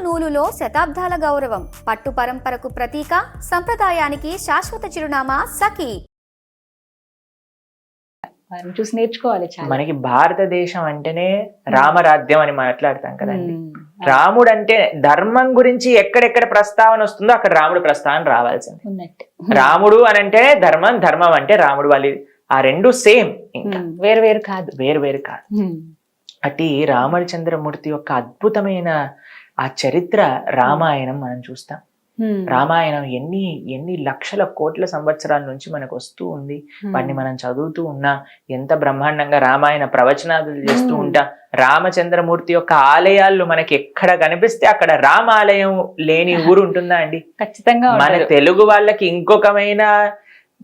నూలులో శతాబ్దాల గౌరవం, పట్టు పరంపరకు ప్రతీక, సంప్రదాయానికి శాశ్వత చిరునామా సఖీ. చూసి నేర్చుకోవాలి చాలా. మనకి భారతదేశం అంటేనే రామరాజ్యం అని మాట్లాడతాం కదండి. రాముడు అంటే ధర్మం గురించి ఎక్కడెక్కడ ప్రస్తావన వస్తుందో అక్కడ రాముడు ప్రస్తావన రావాల్సింది. రాముడు అని అంటే ధర్మం, ధర్మం అంటే రాముడు. వాళ్ళు ఆ రెండు సేమ్, ఇంకా వేరు వేరు కాదు, వేరు వేరు కాదు. అటు రామచంద్రమూర్తి యొక్క అద్భుతమైన ఆ చరిత్ర రామాయణం మనం చూస్తాం. రామాయణం ఎన్ని లక్షల కోట్ల సంవత్సరాల నుంచి మనకు వస్తూ ఉంది. వాటిని మనం చదువుతూ ఉన్నా, ఎంత బ్రహ్మాండంగా రామాయణ ప్రవచనాలు చేస్తూ ఉంటాం. రామచంద్రమూర్తి యొక్క ఆలయాలు మనకి ఎక్కడ కనిపిస్తే అక్కడ రామాలయం లేని ఊరు ఉంటుందా అండి? ఖచ్చితంగా. మన తెలుగు వాళ్ళకి ఇంకొకమైన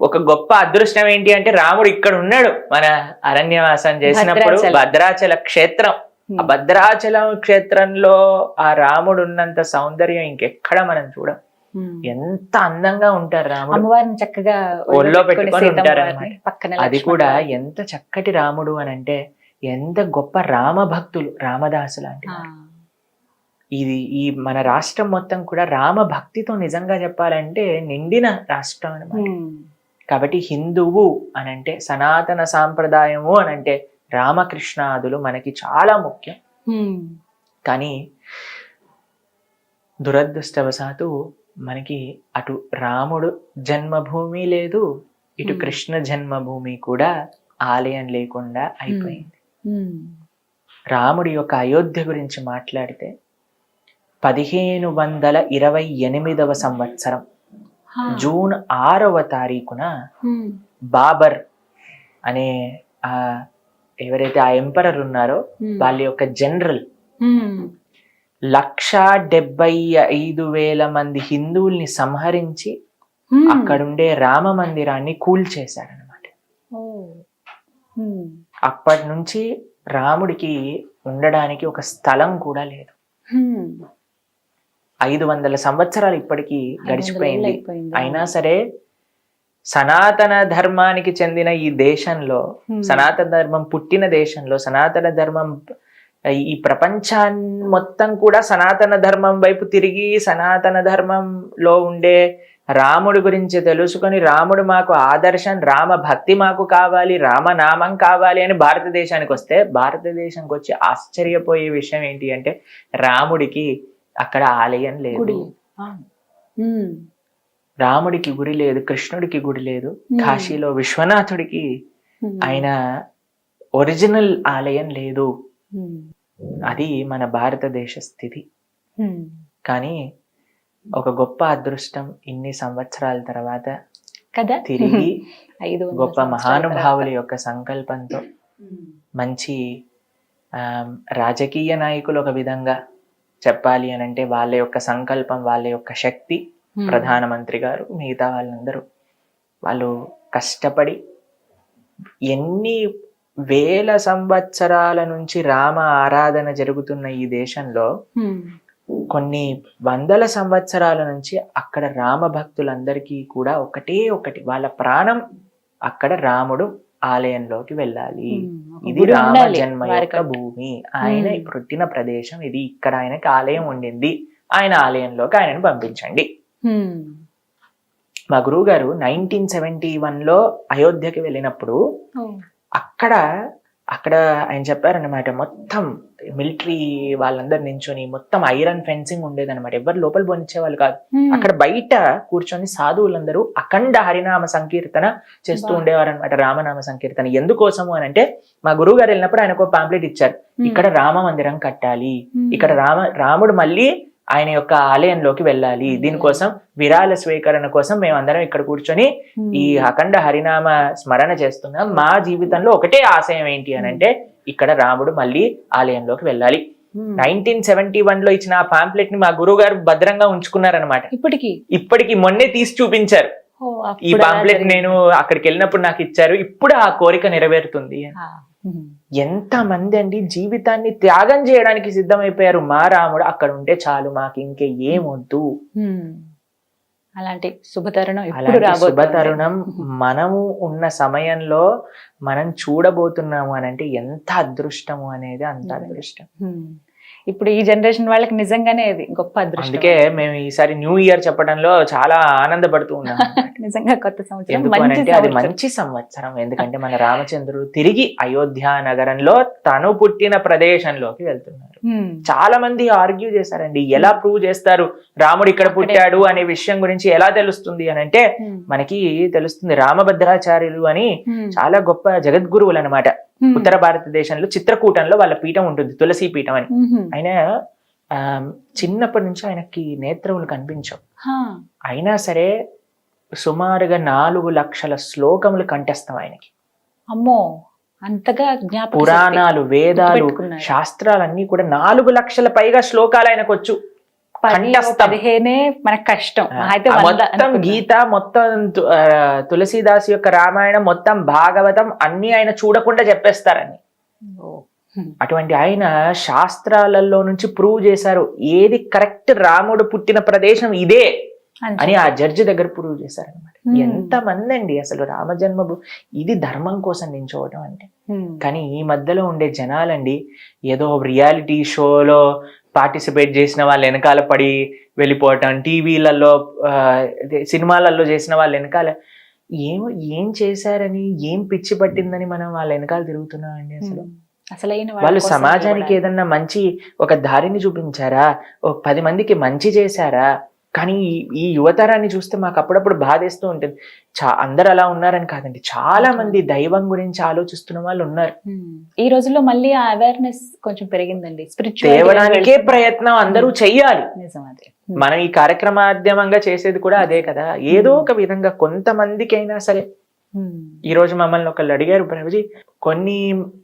ఒక గొప్ప అదృష్టం ఏంటి అంటే రాముడు ఇక్కడ ఉన్నాడు. మన అరణ్యవాసం చేసినప్పుడు భద్రాచల క్షేత్రం, ఆ భద్రాచలం క్షేత్రంలో ఆ రాముడు ఉన్నంత సౌందర్యం ఇంకెక్కడ మనం చూడం. ఎంత అందంగా ఉంటారు రాముడు, అమ్మవారిని చక్కగా ఒళ్ళో పెట్టుకొని ఉంటారు అన్నమాట. అది కూడా ఎంత చక్కటి రాముడు అని అంటే ఎంత గొప్ప రామ భక్తులు, రామదాసు లాంటి. ఈ మన రాష్ట్రం మొత్తం కూడా రామ భక్తితో నిజంగా చెప్పాలంటే నిండిన రాష్ట్రం అన్నమాట. కాబట్టి హిందువు అనంటే, సనాతన సాంప్రదాయము అనంటే రామకృష్ణాదులు మనకి చాలా ముఖ్యం. కానీ దురదృష్టవశాత్తు మనకి అటు రాముడు జన్మభూమి లేదు, ఇటు కృష్ణ జన్మభూమి కూడా ఆలయం లేకుండా అయిపోయింది. రాముడి యొక్క అయోధ్య గురించి మాట్లాడితే 1528వ సంవత్సరం జూన్ 6వ తారీఖున బాబర్ అనే ఎవరైతే ఆ ఎంపరర్ ఉన్నారో వాళ్ళ యొక్క జనరల్ 1,75,000 మంది హిందువుల్ని సంహరించి అక్కడుండే రామ మందిరాన్ని కూల్చేశారనమాట. అప్పటి నుంచి రాముడికి ఉండడానికి ఒక స్థలం కూడా లేదు. 500 సంవత్సరాలు ఇప్పటికీ గడిచిపోయింది. అయినా సరే సనాతన ధర్మానికి చెందిన ఈ దేశంలో, సనాతన ధర్మం పుట్టిన దేశంలో, సనాతన ధర్మం ఈ ప్రపంచాన్ని మొత్తం కూడా సనాతన ధర్మం వైపు తిరిగి సనాతన ధర్మంలో ఉండే రాముడి గురించి తెలుసుకొని, రాముడు మాకు ఆదర్శం, రామ భక్తి మాకు కావాలి, రామనామం కావాలి అని భారతదేశానికి వస్తే, భారతదేశానికి వచ్చి ఆశ్చర్యపోయే విషయం ఏంటి అంటే రాముడికి అక్కడ ఆలయం లేదు. రాముడికి గుడి లేదు, కృష్ణుడికి గుడి లేదు. కాశీలో విశ్వనాథుడికి ఆయన ఒరిజినల్ ఆలయం లేదు. అది మన భారతదేశ స్థితి. కానీ ఒక గొప్ప అదృష్టం, ఇన్ని సంవత్సరాల తర్వాత కదా తిరిగి గొప్ప మహానుభావుల యొక్క సంకల్పంతో మంచి రాజకీయ నాయకులు, ఒక విధంగా చెప్పాలి అని అంటే వాళ్ళ యొక్క సంకల్పం, వాళ్ళ యొక్క శక్తి, ప్రధానమంత్రి గారు, మిగతా వాళ్ళందరూ వాళ్ళు కష్టపడి ఎన్ని వేల సంవత్సరాల నుంచి రామ ఆరాధన జరుగుతున్న ఈ దేశంలో కొన్ని వందల సంవత్సరాల నుంచి అక్కడ రామ భక్తులందరికీ కూడా ఒకటి వాళ్ళ ప్రాణం అక్కడ రాముడు ఆలయంలోకి వెళ్ళాలి. ఇది రామ జన్మ యొక్క భూమి, ఆయన పుట్టిన ప్రదేశం ఇది, ఇక్కడ ఆయనకి ఆలయం ఉండింది, ఆయన ఆలయంలోకి ఆయనను పంపించండి. మా గురువు గారు 1971లో అయోధ్యకి వెళ్ళినప్పుడు అక్కడ ఆయన చెప్పారనమాట, మొత్తం మిలిటరీ వాళ్ళందరు నించొని మొత్తం ఐరన్ ఫెన్సింగ్ ఉండేదన్నమాట. ఎవరు లోపల పోనిచ్చే వాళ్ళు కాదు. అక్కడ బయట కూర్చొని సాధువులందరూ అఖండ హరినామ సంకీర్తన చేస్తూ ఉండేవారు అనమాట. రామనామ సంకీర్తన ఎందుకోసము అని అంటే, మా గురువు గారు వెళ్ళినప్పుడు ఆయనకు ఒక పాంప్లెట్ ఇచ్చారు, ఇక్కడ రామ మందిరం కట్టాలి, ఇక్కడ రాముడు మళ్ళీ ఆయన యొక్క ఆలయంలోకి వెళ్ళాలి, దీనికోసం విరాళ స్వీకరణ కోసం మేమందరం ఇక్కడ కూర్చొని ఈ అఖండ హరినామ స్మరణ చేస్తున్నాం. మా జీవితంలో ఒకటే ఆశయం ఏంటి అని అంటే ఇక్కడ రాముడు మళ్ళీ ఆలయంలోకి వెళ్ళాలి. 1971లో ఇచ్చిన ఆ పాంప్లెట్ ని మా గురువు గారు భద్రంగా ఉంచుకున్నారనమాట. ఇప్పటికి మొన్నే తీసి చూపించారు. ఈ పాంప్లెట్ నేను అక్కడికి వెళ్ళినప్పుడు నాకు ఇచ్చారు, ఇప్పుడు ఆ కోరిక నెరవేరుతుంది. ఎంత మంది అండి జీవితాన్ని త్యాగం చేయడానికి సిద్ధమైపోయారు. మా రాముడు అక్కడ ఉంటే చాలు, మాకు ఇంకే ఏమొద్దు. అలాంటి శుభతరుణం మనము ఉన్న సమయంలో మనం చూడబోతున్నాము అని అంటే ఎంత అదృష్టము అనేది, అంత అదృష్టం. ఇప్పుడు ఈ జనరేషన్ వాళ్ళకి నిజంగానే ఇది గొప్ప అదృష్టం. అందుకే మేము ఈసారి న్యూ ఇయర్ చెప్పడంలో చాలా ఆనందపడుతూ ఉన్నాం. నిజంగా కొత్త సంవత్సరం ఎందుకు మంచి అంటే అది సంవత్సరం. మంచి సంవత్సరం. ఎందుకంటే మన రామచంద్రుడు తిరిగి అయోధ్య నగరంలో తను పుట్టిన ప్రదేశంలోకి వెళ్తున్నారు. చాలా మంది ఆర్గ్యూ చేశారండి, ఎలా ప్రూవ్ చేస్తారు రాముడు ఇక్కడ పుట్టాడు అనే విషయం గురించి ఎలా తెలుస్తుంది అని అంటే మనకి తెలుస్తుంది. రామభద్రాచార్యులు అని చాలా గొప్ప జగద్గురువులు అన్నమాట. ఉత్తర భారతదేశంలో చిత్రకూటంలో వాళ్ళ పీఠం ఉంటుంది, తులసి పీఠం అని. ఆయన చిన్నప్పటి నుంచి ఆయనకి నేత్రములు కనిపించవు, అయినా సరే సుమారుగా 4 లక్షల శ్లోకములు కంఠస్థం ఆయనకి. అమ్మో, అంతగా జ్ఞాపకం. పురాణాలు, వేదాలు, శాస్త్రాలన్నీ కూడా 4 లక్షల పైగా శ్లోకాలు ఆయనకు వచ్చు. 15 మనకు కష్టం. అయితే మొత్తం గీత, మొత్తం తులసీదాస్ యొక్క రామాయణం, మొత్తం భాగవతం అన్ని ఆయన చూడకుండా చెప్పేస్తారని. అటువంటి ఆయన శాస్త్రాలలో నుంచి ప్రూవ్ చేశారు ఏది కరెక్ట్, రాముడు పుట్టిన ప్రదేశం ఇదే అని ఆ జడ్జి దగ్గర ప్రూవ్ చేశారనమాట. ఎంత మంది అండి అసలు రామ జన్మభూమి ఇది ధర్మం కోసం నించోవటం అంటే. కానీ ఈ మధ్యలో ఉండే జనాలండి ఏదో రియాలిటీ షోలో పార్టిసిపేట్ చేసిన వాళ్ళు వెనకాల పడి వెళ్ళిపోవటం, టీవీలలో సినిమాలలో చేసిన వాళ్ళ వెనకాల ఏం చేశారని, ఏం పిచ్చి పట్టిందని మనం వాళ్ళ వెనకాల తిరుగుతున్నాం అండి. వాళ్ళు సమాజానికి ఏదన్నా మంచి ఒక దారిని చూపించారా, 10 మందికి మంచి చేశారా? కానీ ఈ యువతరాన్ని చూస్తే మాకు అప్పుడప్పుడు బాధేస్తూ ఉంటుంది. అందరు అలా ఉన్నారని కాదండి, చాలా మంది దైవం గురించి ఆలోచిస్తున్న వాళ్ళు ఉన్నారు. ఈ రోజుల్లో మళ్ళీ ఆ అవేర్నెస్ కొంచెం పెరిగిందండి. తేవడానికే ప్రయత్నం అందరూ చెయ్యాలి. మనం ఈ కార్యక్రమాధ్యమంగా చేసేది కూడా అదే కదా. ఏదో ఒక విధంగా కొంతమందికైనా సరే. ఈ రోజు మమ్మల్ని ఒకళ్ళు అడిగారు, ప్రభుజీ కొన్ని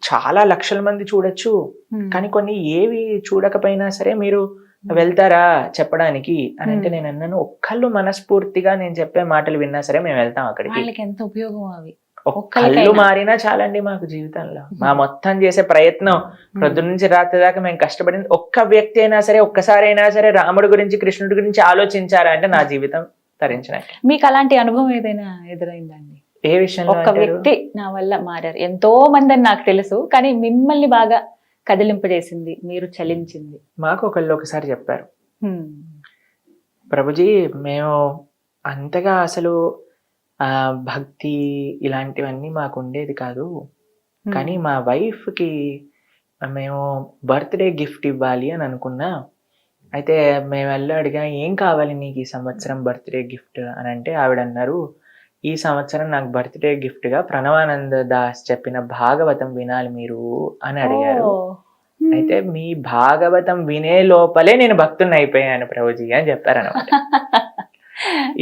చాలా లక్షల మంది చూడొచ్చు, కానీ కొన్ని ఏవి చూడకపోయినా సరే మీరు వెళ్తారా చెప్పడానికి అని అంటే నేను అన్నాను, ఒక్కళ్ళు మనస్ఫూర్తిగా నేను చెప్పే మాటలు విన్నా సరే మేము వెళ్తాం అక్కడికి. ఎంత ఉపయోగం అవి. ఒక్కళ్ళు మారినా చాలండి మాకు జీవితంలో. మా మొత్తం చేసే ప్రయత్నం పొద్దు నుంచి రాత్రి దాకా మేము కష్టపడింది, ఒక్క వ్యక్తి అయినా సరే ఒక్కసారి అయినా సరే రాముడి గురించి, కృష్ణుడి గురించి ఆలోచించారా అంటే నా జీవితం తరించినట్టు. మీకు అలాంటి అనుభవం ఏదైనా ఎదురైందండి? ఏ విషయంలో? ఒక్క వ్యక్తి నా వల్ల మారారు. ఎంతో మంది అని నాకు తెలుసు, కానీ మిమ్మల్ని బాగా కదిలింపజేసింది, మీరు చలించింది. మాకు ఒకసారి చెప్పారు, ప్రభుజీ మేము అంతగా అసలు భక్తి ఇలాంటివన్నీ మాకు ఉండేది కాదు, కానీ మా వైఫ్ కి మేము బర్త్డే గిఫ్ట్ ఇవ్వాలి అని అనుకున్నా. అయితే మేము వెళ్ళి అడిగా, ఏం కావాలి నీకు ఈ సంవత్సరం బర్త్డే గిఫ్ట్ అని అంటే ఆవిడ అన్నారు, ఈ సంవత్సరం నాకు బర్త్డే గిఫ్ట్ గా ప్రణవానంద దాస్ చెప్పిన భాగవతం వినాలి మీరు అని అడిగారు. అయితే మీ భాగవతం వినే లోపలే నేను భక్తుని అయిపోయాను ప్రభుజీ అని చెప్పారనమాట.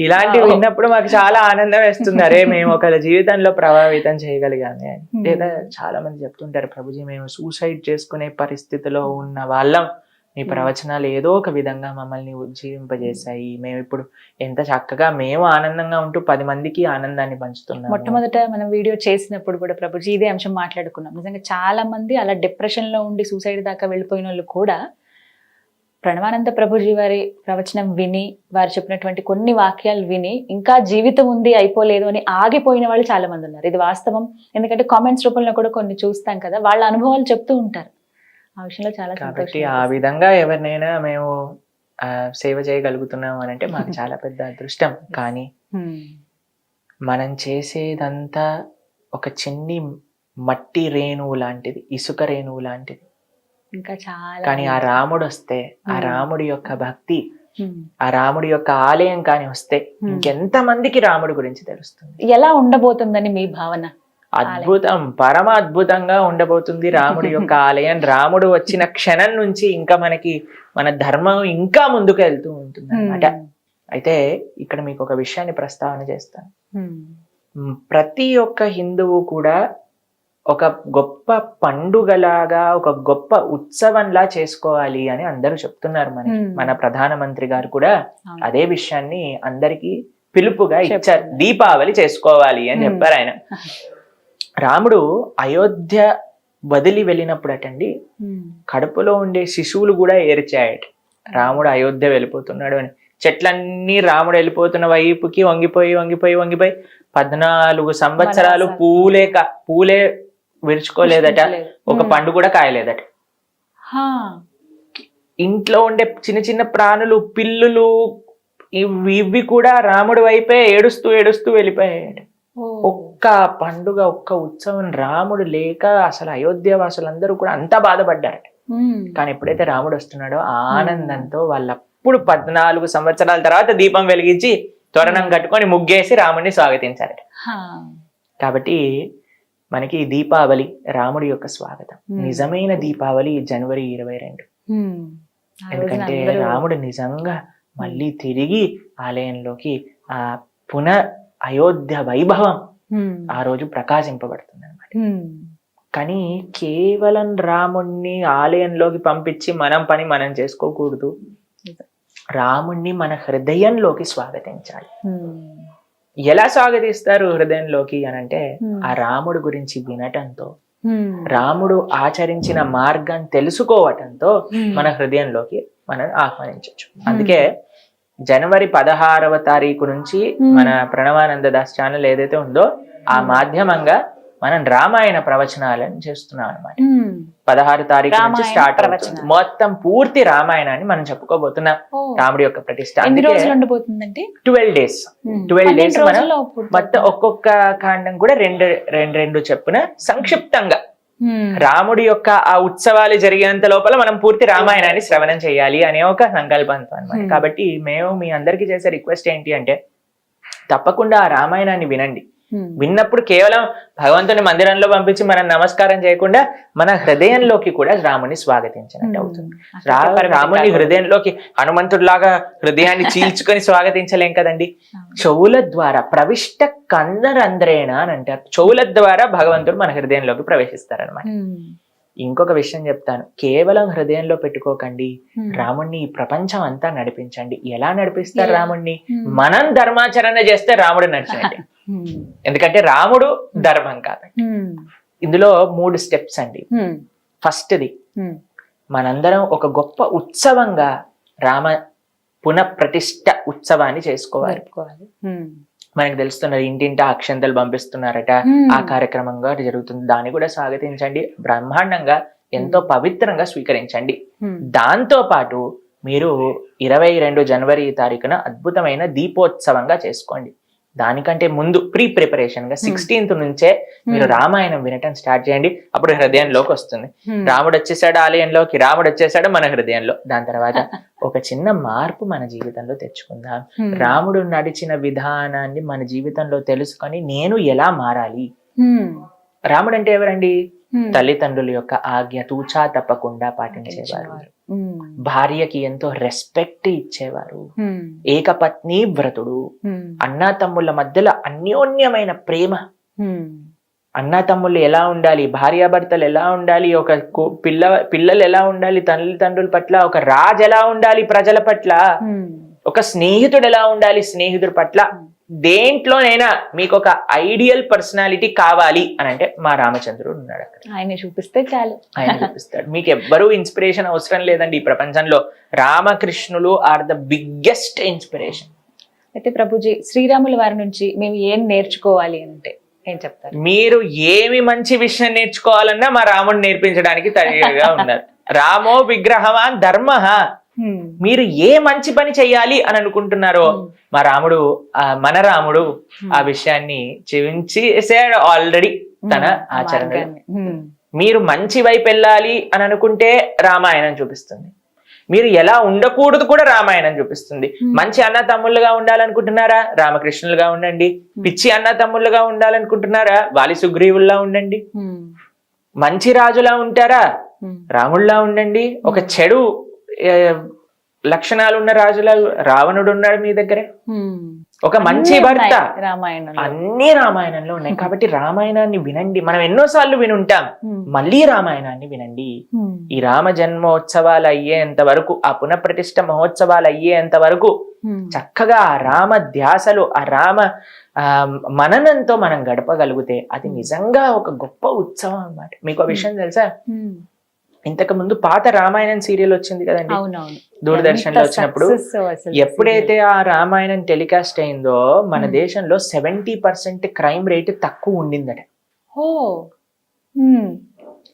ఇలాంటివి విన్నప్పుడు మాకు చాలా ఆనందం వేస్తుంది. అరే మేము ఒకళ్ళ జీవితంలో ప్రభావితం చేయగలిగామే అని. లేదా చాలా మంది చెప్తుంటారు, ప్రభుజీ మేము సూసైడ్ చేసుకునే పరిస్థితిలో ఉన్న వాళ్ళం, మీ ప్రవచనాలు ఏదో ఒక విధంగా మమ్మల్ని ఉజ్జీవింపజేశాయి, మేము ఇప్పుడు ఎంత చక్కగా మేము ఆనందంగా ఉంటూ 10 మందికి ఆనందాన్ని పంచుతున్నాం. మొట్టమొదట మనం వీడియో చేసినప్పుడు కూడా ప్రభుజీ ఇదే అంశం మాట్లాడుకున్నాం. నిజంగా చాలా మంది అలా డిప్రెషన్ లో ఉండి సూసైడ్ దాకా వెళ్ళిపోయిన వాళ్ళు కూడా ప్రణవానంద ప్రభుజీ వారి ప్రవచనం విని, వారు చెప్పినటువంటి కొన్ని వాక్యాలు విని ఇంకా జీవితం ఉంది అయిపోలేదు అని ఆగిపోయిన వాళ్ళు చాలా మంది ఉన్నారు. ఇది వాస్తవం. ఎందుకంటే కామెంట్స్ రూపంలో కూడా కొన్ని చూస్తాం కదా, వాళ్ళ అనుభవాలు చెప్తూ ఉంటారు. ఆ విషయంలో చాలా కాబట్టి ఆ విధంగా ఎవరినైనా మేము సేవ చేయగలుగుతున్నాం అని అంటే మాకు చాలా పెద్ద అదృష్టం. కానీ మనం చేసేదంతా ఒక చిన్ని మట్టి రేణువు లాంటిది, ఇసుక రేణువు లాంటిది. ఇంకా చాలా. కానీ ఆ రాముడు వస్తే, ఆ రాముడి యొక్క భక్తి, ఆ రాముడి యొక్క ఆలయం కానీ వస్తే ఇంకెంత మందికి రాముడి గురించి తెలుస్తుంది. ఎలా ఉండబోతుందని మీ భావన? అద్భుతం, పరమ అద్భుతంగా ఉండబోతుంది రాముడి యొక్క ఆలయం. రాముడు వచ్చిన క్షణం నుంచి ఇంకా మనకి మన ధర్మం ఇంకా ముందుకు వెళ్తూ ఉంటుంది అన్నమాట. అయితే ఇక్కడ మీకు ఒక విషయాన్ని ప్రస్తావన చేస్తాను. ప్రతి ఒక్క హిందువు కూడా ఒక గొప్ప పండుగలాగా, ఒక గొప్ప ఉత్సవంలా చేసుకోవాలి అని అందరూ చెప్తున్నారు. మన ప్రధానమంత్రి గారు కూడా అదే విషయాన్ని అందరికీ పిలుపుగా ఇచ్చారు. దీపావళి చేసుకోవాలి అని చెప్పారు ఆయన. రాముడు అయోధ్య వదిలి వెళ్ళినప్పుడు అటండి, కడుపులో ఉండే శిశువులు కూడా ఏడ్చాయట, రాముడు అయోధ్య వెళ్ళిపోతున్నాడు అని. చెట్లన్నీ రాముడు వెళ్ళిపోతున్న వైపుకి వంగిపోయి 14 సంవత్సరాలు పూలే విరుచుకోలేదట, ఒక పండు కూడా కాయలేదట. ఇంట్లో ఉండే చిన్న చిన్న ప్రాణులు, పిల్లులు ఇవి కూడా రాముడి వైపే ఏడుస్తూ ఏడుస్తూ వెళ్ళిపోయాడు. ఒక్క పండుగ, ఒక్క ఉత్సవం రాముడు లేక అసలు అయోధ్య వాసులందరూ కూడా అంతా బాధపడ్డారట. కానీ ఎప్పుడైతే రాముడు వస్తున్నాడో ఆనందంతో వాళ్ళప్పుడు 14 సంవత్సరాల తర్వాత దీపం వెలిగించి తోరణం కట్టుకొని ముగ్గేసి రాముడిని స్వాగతించారట. కాబట్టి మనకి దీపావళి రాముడి యొక్క స్వాగతం. నిజమైన దీపావళి జనవరి 22. ఎందుకంటే రాముడు నిజంగా మళ్ళీ తిరిగి ఆలయంలోకి ఆ అయోధ్య వైభవం ఆ రోజు ప్రకాశింపబడుతుంది అనమాట. కానీ కేవలం రాముణ్ణి ఆలయంలోకి పంపించి మనం పని మనం చేసుకోకూడదు. రాముణ్ణి మన హృదయంలోకి స్వాగతించాలి. ఎలా స్వాగతిస్తారు హృదయంలోకి అనంటే ఆ రాముడు గురించి వినటంతో, రాముడు ఆచరించిన మార్గం తెలుసుకోవటంతో మన హృదయంలోకి మనం ఆహ్వానించవచ్చు. అందుకే జనవరి 16వ తారీఖు నుంచి మన ప్రణవానంద దాస్ ఛానల్ ఏదైతే ఉందో ఆ మాధ్యమంగా మనం రామాయణ ప్రవచనాలను చేస్తున్నాం అనమాట. 16 తారీఖు నుంచి స్టార్ట్ అవుతుంది. మొత్తం పూర్తి రామాయణాన్ని మనం చెప్పుకోబోతున్నాం. రాముడి యొక్క ప్రతిష్ట 12 డేస్. 12 డేస్ మనం మొత్తం ఒక్కొక్క కాండం కూడా రెండు చెప్పున సంక్షిప్తంగా రాముడి యొక్క ఆ ఉత్సవాలు జరిగేంత లోపల మనం పూర్తి రామాయణాన్ని శ్రవణం చేయాలి అనే ఒక సంకల్పంతో అనమాట. కాబట్టి మేము మీ అందరికీ చేసే రిక్వెస్ట్ ఏంటి అంటే తప్పకుండా ఆ రామాయణాన్ని వినండి. విన్నప్పుడు కేవలం భగవంతుని మందిరంలో పంపించి మనం నమస్కారం చేయకుండా మన హృదయంలోకి కూడా రాముని స్వాగతించినట్టు అవుతుంది. రాముని హృదయంలోకి హనుమంతుడిలాగా హృదయాన్ని చీల్చుకొని స్వాగతించలేం కదండి. చెవుల ద్వారా ప్రవిష్ట కన్నరంధ్రేణ అని అంటారు. చెవుల ద్వారా భగవంతుడు మన హృదయంలోకి ప్రవేశిస్తారనమాట. ఇంకొక విషయం చెప్తాను, కేవలం హృదయంలో పెట్టుకోకండి, రాముణ్ణి ఈ ప్రపంచం అంతా నడిపించండి. ఎలా నడిపిస్తారు రాముణ్ణి? మనం ధర్మాచరణ చేస్తే రాముడు నడిచినట్టే. ఎందుకంటే రాముడు ధర్మం కాబట్టి. ఇందులో 3 స్టెప్స్ అండి. ఫస్ట్ది, మనందరం ఒక గొప్ప ఉత్సవంగా రామ పునఃప్రతిష్ఠ ఉత్సవాన్ని చేసుకోవాలి. మనకు తెలుస్తున్నది, ఇంటింటా అక్షంతలు పంపిస్తున్నారట, ఆ కార్యక్రమంగా జరుగుతుంది. దాన్ని కూడా స్వాగతించండి, బ్రహ్మాండంగా ఎంతో పవిత్రంగా స్వీకరించండి. దాంతో పాటు మీరు 22 జనవరి తారీఖున అద్భుతమైన దీపోత్సవంగా చేసుకోండి. దానికంటే ముందు ప్రిపరేషన్ గా 16th నుంచే మీరు రామాయణం వినటం స్టార్ట్ చేయండి. అప్పుడు హృదయంలోకి వస్తుంది. రాముడు వచ్చేసాడు ఆలయంలోకి, రాముడు వచ్చేసాడు మన హృదయంలో. దాని తర్వాత ఒక చిన్న మార్పు మన జీవితంలో తెచ్చుకుందాం. రాముడు నడిచిన విధానాన్ని మన జీవితంలో తెలుసుకొని నేను ఎలా మారాలి. రాముడు అంటే ఎవరండి? తల్లిదండ్రుల యొక్క ఆజ్ఞ తూచా తప్పకుండా పాటించేవారు, భార్యకి ఎంతో రెస్పెక్ట్ ఇచ్చేవారు, ఏకపత్ని వ్రతుడు, అన్నా తమ్ముళ్ళ మధ్యలో అన్యోన్యమైన ప్రేమ. అన్నా తమ్ముళ్ళు ఎలా ఉండాలి, భార్యాభర్తలు ఎలా ఉండాలి, ఒక పిల్లలు ఎలా ఉండాలి తల్లిదండ్రుల పట్ల, ఒక రాజు ఎలా ఉండాలి ప్రజల పట్ల, ఒక స్నేహితుడు ఎలా ఉండాలి స్నేహితుడి పట్ల. దేంట్లోనైనా మీకు ఒక ఐడియల్ పర్సనాలిటీ కావాలి అని అంటే మా రామచంద్రుడు ఉన్నాడు అక్కడ. ఆయన చూపిస్తే చాలు, ఆయన చూపిస్తాడు. మీకు ఎవ్వరూ ఇన్స్పిరేషన్ అవసరం లేదండి ఈ ప్రపంచంలో. రామకృష్ణులు ఆర్ ద బిగ్గెస్ట్ ఇన్స్పిరేషన్. అయితే ప్రభుజీ, శ్రీరాముల వారి నుంచి మేము ఏం నేర్చుకోవాలి అంటే ఏం చెప్తారు? మీరు ఏమి మంచి విషయం నేర్చుకోవాలన్నా మా రాముడు నేర్పించడానికి తయారుగా ఉన్నారు. రామో విగ్రహవాన్ ధర్మ. మీరు ఏ మంచి పని చెయ్యాలి అని అనుకుంటున్నారో మా రాముడు, మన రాముడు ఆ విషయాన్ని చూపించేసాడు ఆల్రెడీ తన ఆచరణ. మీరు మంచి వైపు వెళ్ళాలి అని అనుకుంటే రామాయణం చూపిస్తుంది. మీరు ఎలా ఉండకూడదు కూడా రామాయణం చూపిస్తుంది. మంచి అన్న తమ్ముళ్ళుగా ఉండాలనుకుంటున్నారా? రామకృష్ణులుగా ఉండండి. పిచ్చి అన్న తమ్ముళ్ళుగా ఉండాలనుకుంటున్నారా? వాలి సుగ్రీవుల్లా ఉండండి. మంచి రాజులా ఉంటారా? రాముళ్ళలా ఉండండి. ఒక చెడు లక్షణాలున్న రాజులా రావణుడు ఉన్నాడు మీ దగ్గరే. ఒక మంచి భర్త, అన్ని రామాయణంలో ఉన్నాయి. కాబట్టి రామాయణాన్ని వినండి. మనం ఎన్నోసార్లు వినుంటాం, మళ్ళీ రామాయణాన్ని వినండి. ఈ రామ జన్మోత్సవాలు అయ్యేంత వరకు, ఆ పునఃప్రతిష్ఠ మహోత్సవాలు అయ్యేంత వరకు చక్కగా ఆ రామ ధ్యాసలో, ఆ రామ మననంతో మనం గడపగలిగితే అది నిజంగా ఒక గొప్ప ఉత్సవం అన్నమాట. మీకు ఆ విషయం తెలుసా? ఇంతకు ముందు పాత రామాయణం సీరియల్ వచ్చింది కదండి దూరదర్శన్ లో వచ్చినప్పుడు, ఎప్పుడైతే ఆ రామాయణం టెలికాస్ట్ అయిందో మన దేశంలో 70% క్రైమ్ రేట్ తక్కువ ఉండిందట.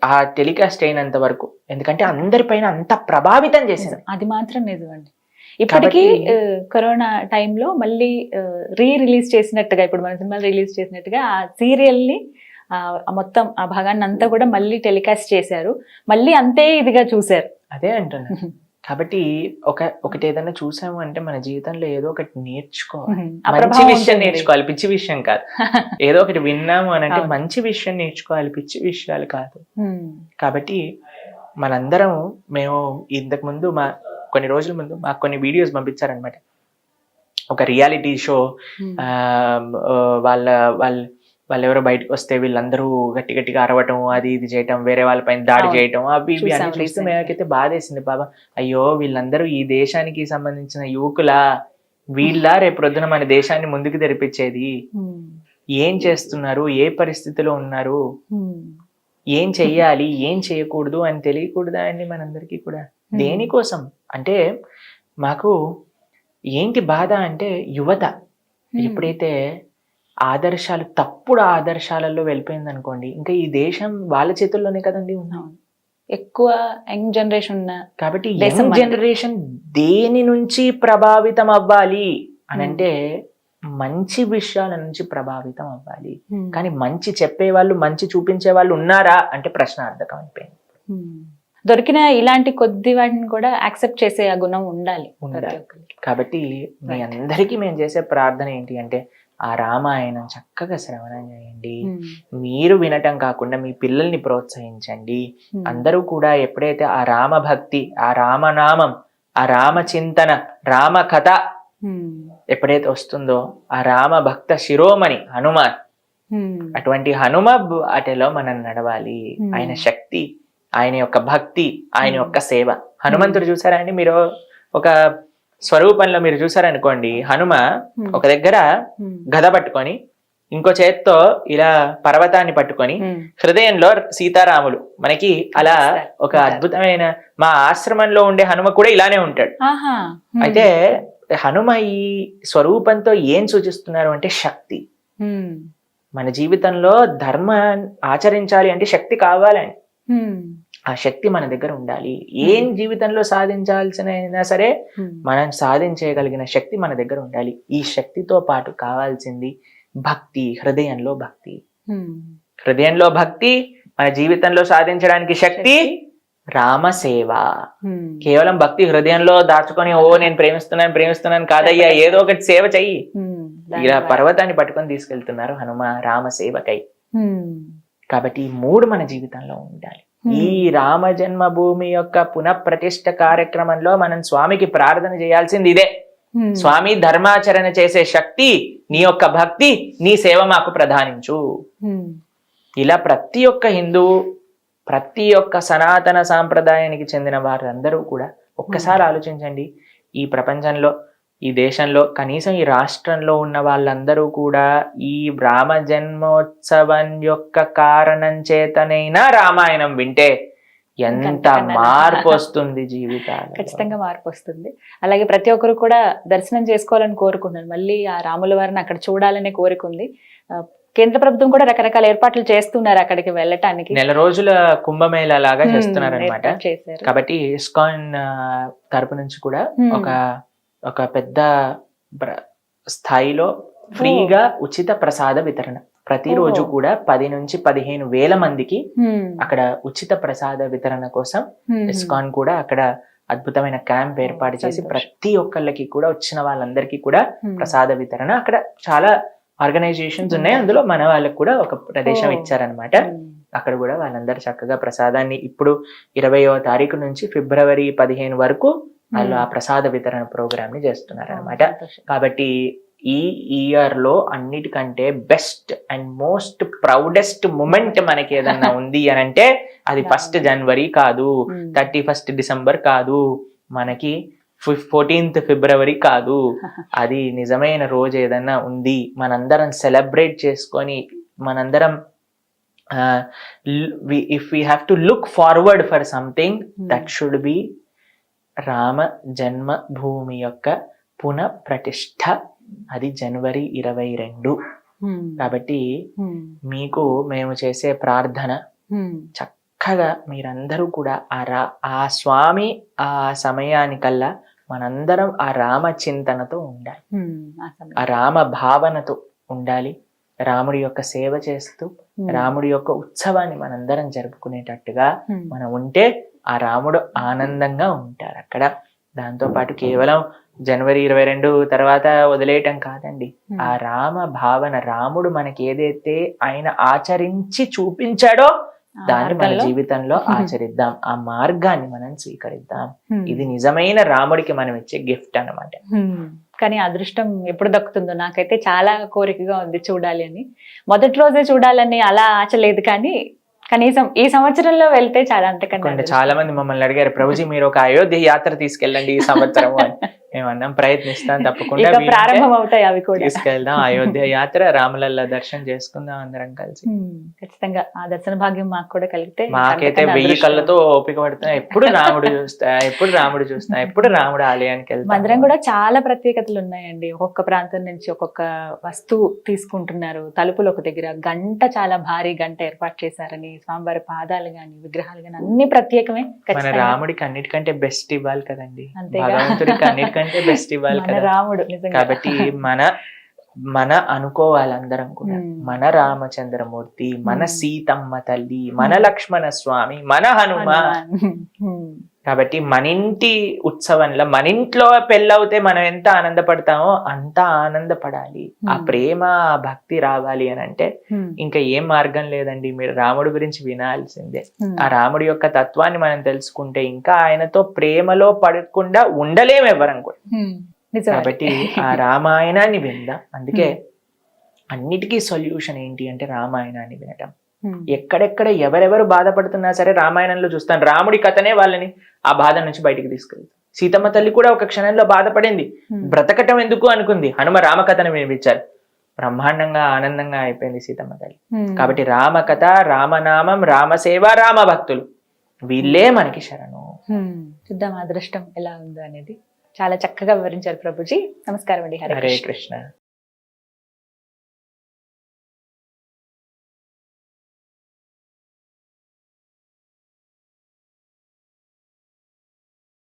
ఆ టెలికాస్ట్ అయినంత వరకు, ఎందుకంటే అందరిపైన అంత ప్రభావితం చేసింది. అది మాత్రం నిజమండి. ఇప్పటికీ కరోనా టైంలో మళ్ళీ రిలీజ్ చేసినట్టుగా, ఇప్పుడు మన సినిమా రిలీజ్ చేసినట్టుగా ఆ సీరియల్ ని మొత్తం ఆ భాగాన్ని అంతా కూడా మళ్ళీ టెలికాస్ట్ చేశారు, మళ్ళీ అంతే ఇదిగా చూశారు. అదే అంటున్నా. కాబట్టి ఒకటి ఏదైనా చూసాము అంటే మన జీవితంలో ఏదో ఒకటి నేర్చుకోవాలి, మంచి విషయం నేర్చుకోవాలి, పిచ్చి విషయం కాదు. ఏదో ఒకటి విన్నాము అని అంటే మంచి విషయం నేర్చుకోవాలి, పిచ్చి విషయాలు కాదు. కాబట్టి మనందరం, మేము ఇంతకు ముందు కొన్ని రోజుల ముందు మాకు కొన్ని వీడియోస్ పంపించారనమాట. ఒక రియాలిటీ షో, వాళ్ళు ఎవరో బయటకు వస్తే వీళ్ళందరూ గట్టి గట్టిగా అరవటం, అది ఇది చేయటం, వేరే వాళ్ళపైన దాడి చేయటం, అవి ఇవి అన్ని చూస్తే మేమైతే బాధేసింది. బాబా, అయ్యో వీళ్ళందరూ ఈ దేశానికి సంబంధించిన యువకులా, వీళ్ళ రేపు ప్రొద్దున మన దేశాన్ని ముందుకు తెరిపించేది, ఏం చేస్తున్నారు, ఏ పరిస్థితిలో ఉన్నారు, ఏం చెయ్యాలి, ఏం చేయకూడదు అని తెలియకూడదా అండి మనందరికీ కూడా? దేనికోసం అంటే మాకు ఏంటి బాధ అంటే, యువత ఎప్పుడైతే ఆదర్శాలు, తప్పుడు ఆదర్శాలలో వెళ్ళిపోయింది అనుకోండి, ఇంకా ఈ దేశం వాళ్ళ చేతుల్లోనే కదండి ఉన్నాం. ఎక్కువ యంగ్ జనరేషన్ ఉన్న కాబట్టి యంగ్ జనరేషన్ దేని నుంచి ప్రభావితం అవ్వాలి అని అంటే మంచి విషయాల నుంచి ప్రభావితం అవ్వాలి. కానీ మంచి చెప్పే వాళ్ళు, మంచి చూపించే వాళ్ళు ఉన్నారా అంటే ప్రశ్నార్థకం అయిపోయింది. దొరికిన ఇలాంటి కొద్ది వాటిని కూడా యాక్సెప్ట్ చేసే ఆ గుణం ఉండాలి. కాబట్టి మీ అందరికీ మేము చేసే ప్రార్థన ఏంటి అంటే, ఆ రామాయణం చక్కగా శ్రవణం చేయండి. మీరు వినటం కాకుండా మీ పిల్లల్ని ప్రోత్సహించండి. అందరూ కూడా ఎప్పుడైతే ఆ రామభక్తి, ఆ రామనామం, ఆ రామచింతన, రామ కథ ఎప్పుడైతే వస్తుందో, ఆ రామ భక్త శిరోమణి హనుమాన్, అటువంటి హనుమ అటలో మనం నడవాలి. ఆయన శక్తి, ఆయన యొక్క భక్తి, ఆయన యొక్క సేవ. హనుమంతుడు చూసారా అండి మీరు? ఒక స్వరూపంలో మీరు చూసారనుకోండి, హనుమ ఒక దగ్గర గద పట్టుకొని, ఇంకో చేత్తో ఇలా పర్వతాన్ని పట్టుకొని, హృదయంలో సీతారాములు. మనకి అలా ఒక అద్భుతమైన, మా ఆశ్రమంలో ఉండే హనుమ కూడా ఇలానే ఉంటాడు. అయితే హనుమ ఈ స్వరూపంతో ఏం సూచిస్తున్నారు అంటే శక్తి. మన జీవితంలో ధర్మం ఆచరించాలి అంటే శక్తి కావాలని, ఆ శక్తి మన దగ్గర ఉండాలి. ఏం జీవితంలో సాధించాల్సిన సరే మనం సాధించగలిగిన శక్తి మన దగ్గర ఉండాలి. ఈ శక్తితో పాటు కావాల్సింది భక్తి, హృదయంలో భక్తి. హృదయంలో భక్తి, మన జీవితంలో సాధించడానికి శక్తి, రామసేవ. కేవలం భక్తి హృదయంలో దాచుకొని, ఓ నేను ప్రేమిస్తున్నాను కాదయ్యా, ఏదో ఒకటి సేవ చెయ్యి. ఇలా పర్వతాన్ని పట్టుకొని తీసుకెళ్తున్నారు హనుమ రామసేవకై. కాబట్టి ఈ 3 మన జీవితంలో ఉండాలి. ఈ రామ జన్మభూమి యొక్క పునఃప్రతిష్ఠ కార్యక్రమంలో మనం స్వామికి ప్రార్థన చేయాల్సింది ఇదే. స్వామి, ధర్మాచరణ చేసే శక్తి, నీ యొక్క భక్తి, నీ సేవ మాకు ప్రధానించు. ఇలా ప్రతి ఒక్క హిందువు, ప్రతి ఒక్క సనాతన సాంప్రదాయానికి చెందిన వారందరూ కూడా ఒక్కసారి ఆలోచించండి. ఈ ప్రపంచంలో, ఈ దేశంలో, కనీసం ఈ రాష్ట్రంలో ఉన్న వాళ్ళందరూ కూడా ఈ రామ జన్మోత్సవం యొక్క కారణం చేతనైనా రామాయణం వింటే ఎంత మార్పు వస్తుంది జీవితాలు. ఖచ్చితంగా మార్పు వస్తుంది. అలాగే ప్రతి ఒక్కరు కూడా దర్శనం చేసుకోవాలని కోరుకుంటున్నారు. మళ్ళీ ఆ రాముల వారిని అక్కడ చూడాలనే కోరిక ఉంది. కేంద్ర ప్రభుత్వం కూడా రకరకాల ఏర్పాట్లు చేస్తున్నారు అక్కడికి వెళ్ళటానికి. 1 నెల రోజుల కుంభమేళా లాగా చేస్తున్నారు అనమాట. కాబట్టి ఇస్కాన్ తరపు నుంచి కూడా ఒక పెద్ద స్థాయిలో ఫ్రీగా ఉచిత ప్రసాద వితరణ, ప్రతిరోజు కూడా 10 నుంచి 15 వేల మందికి అక్కడ ఉచిత ప్రసాద వితరణ కోసం ఇస్కాన్ కూడా అక్కడ అద్భుతమైన క్యాంప్ ఏర్పాటు చేసి ప్రతి ఒక్కళ్ళకి కూడా, వచ్చిన వాళ్ళందరికీ కూడా ప్రసాద వితరణ. అక్కడ చాలా ఆర్గనైజేషన్స్ ఉన్నాయి, అందులో మన వాళ్ళకి కూడా ఒక ప్రదేశం ఇచ్చారనమాట. అక్కడ కూడా వాళ్ళందరూ చక్కగా ప్రసాదాన్ని ఇప్పుడు 20వ తారీఖు నుంచి ఫిబ్రవరి 15 వరకు వాళ్ళు ఆ ప్రసాద వితరణ ప్రోగ్రామ్ ని చేస్తున్నారు అనమాట. కాబట్టి ఈ ఇయర్ లో అన్నిటికంటే best and most proudest moment మనకి ఏదన్నా ఉంది అని అంటే అది 1st జనవరి కాదు, 31st డిసెంబర్ కాదు, మనకి 14th ఫిబ్రవరి కాదు. అది నిజమైన రోజు ఏదన్నా ఉంది, మనందరం సెలబ్రేట్ చేసుకొని, మనందరం if we have to look forward for something, that should be Rama Janmabhoomi యొక్క పునఃప్రతిష్ఠ. అది జనవరి 22. కాబట్టి మీకు మేము చేసే ప్రార్థన చక్కగా మీరందరూ కూడా ఆ స్వామి ఆ సమయానికల్లా మనందరం ఆ రామ చింతనతో ఉండాలి, ఆ సమయం. ఆ రామ భావనతో ఉండాలి. రాముడి యొక్క సేవ చేస్తూ రాముడి యొక్క ఉత్సవాన్ని మనందరం జరుపుకునేటట్టుగా మనం ఉంటే ఆ రాముడు ఆనందంగా ఉంటారు అక్కడ. దాంతో పాటు కేవలం జనవరి 22 తర్వాత వదిలేయటం కాదండి, ఆ రామ భావన, రాముడు మనకి ఏదైతే ఆయన ఆచరించి చూపించాడో దాన్ని మన జీవితంలో ఆచరిద్దాం, ఆ మార్గాన్ని మనం స్వీకరిద్దాం. ఇది నిజమైన రాముడికి మనం ఇచ్చే గిఫ్ట్ అన్నమాట. కానీ అదృష్టం ఎప్పుడు దక్కుతుందో నాకైతే చాలా కోరికగా ఉంది చూడాలి అని. మొదటి రోజే చూడాలని అలా ఆశ లేదు, కానీ కనీసం ఈ సంవత్సరంలో వెళ్తే చాలా అంతకన్నా. చాలా మంది మమ్మల్ని అడిగారు, ప్రభుజీ మీరు ఒక అయోధ్య యాత్ర తీసుకెళ్ళండి ఈ సంవత్సరం అని. మేమన్నాం ప్రయత్నిస్తాం, తప్పకుండా ప్రారంభం అవుతాయి అవి కూడా. తీసుకెళ్దాం అయోధ్య యాత్ర, రామలల్ల దర్శనం చేసుకుందాం అందరం కలిసి. ఖచ్చితంగా ఆ దర్శన భాగ్యం మాకు కూడా కలిగితే. మాకైతే 1000 కళ్ళతో ఓపిక పడుతున్నా, ఎప్పుడు రాముడు చూస్తా, ఎప్పుడు రాముడు చూస్తా, ఎప్పుడు రాముడు ఆలయానికి వెళ్తాం. మందిరం కూడా చాలా ప్రత్యేకతలు ఉన్నాయండి. ఒక్కొక్క ప్రాంతం నుంచి ఒక్కొక్క వస్తువు తీసుకుంటున్నారు. తలుపులు ఒక దగ్గర గంట, చాలా భారీ గంట ఏర్పాటు చేశారని, స్వామివారి పాదాలు గాని విగ్రహాలు గాని అన్ని ప్రత్యేకమే. మన రాముడికి అన్నిటికంటే బెస్ట్ ఇవ్వాలి కదండి, భగవంతుడికి అన్నిటికంటే బెస్ట్ ఇవ్వాలి కదా రాముడు. కాబట్టి మన అనుకోవాలి అందరం కూడా, మన రామచంద్రమూర్తి, మన సీతమ్మ తల్లి, మన లక్ష్మణ స్వామి, మన హనుమ. కాబట్టి మన ఇంటి ఉత్సవంలో, మన ఇంట్లో పెళ్ళవుతే మనం ఎంత ఆనందపడతామో అంత ఆనందపడాలి. ఆ ప్రేమ, ఆ భక్తి రావాలి అని అంటే ఇంకా ఏం మార్గం లేదండి, మీరు రాముడి గురించి వినాల్సిందే. ఆ రాముడి యొక్క తత్వాన్ని మనం తెలుసుకుంటే ఇంకా ఆయనతో ప్రేమలో పడకుండా ఉండలేము ఎవరం కూడా. కాబట్టి ఆ రామాయణాన్ని విందాం. అందుకే అన్నిటికీ సొల్యూషన్ ఏంటి అంటే రామాయణాన్ని వినటం. ఎక్కడెక్కడ ఎవరెవరు బాధపడుతున్నా సరే రామాయణంలో చూస్తాను, రాముడి కథనే వాళ్ళని ఆ బాధ నుంచి బయటికి తీసుకెళ్తాం. సీతమ్మ తల్లి కూడా ఒక క్షణంలో బాధపడింది, బ్రతకటం ఎందుకు అనుకుంది, హనుమ రామకథను వినిపించారు, బ్రహ్మాండంగా ఆనందంగా అయిపోయింది సీతమ్మ తల్లి. కాబట్టి రామకథ, రామనామం, రామసేవ, రామ భక్తులు వీళ్ళే మనకి శరణు. చూద్దాం అదృష్టం ఎలా ఉందో అనేది. చాలా చక్కగా వివరించారు ప్రభుజీ. నమస్కారం అండి. హరే కృష్ణ.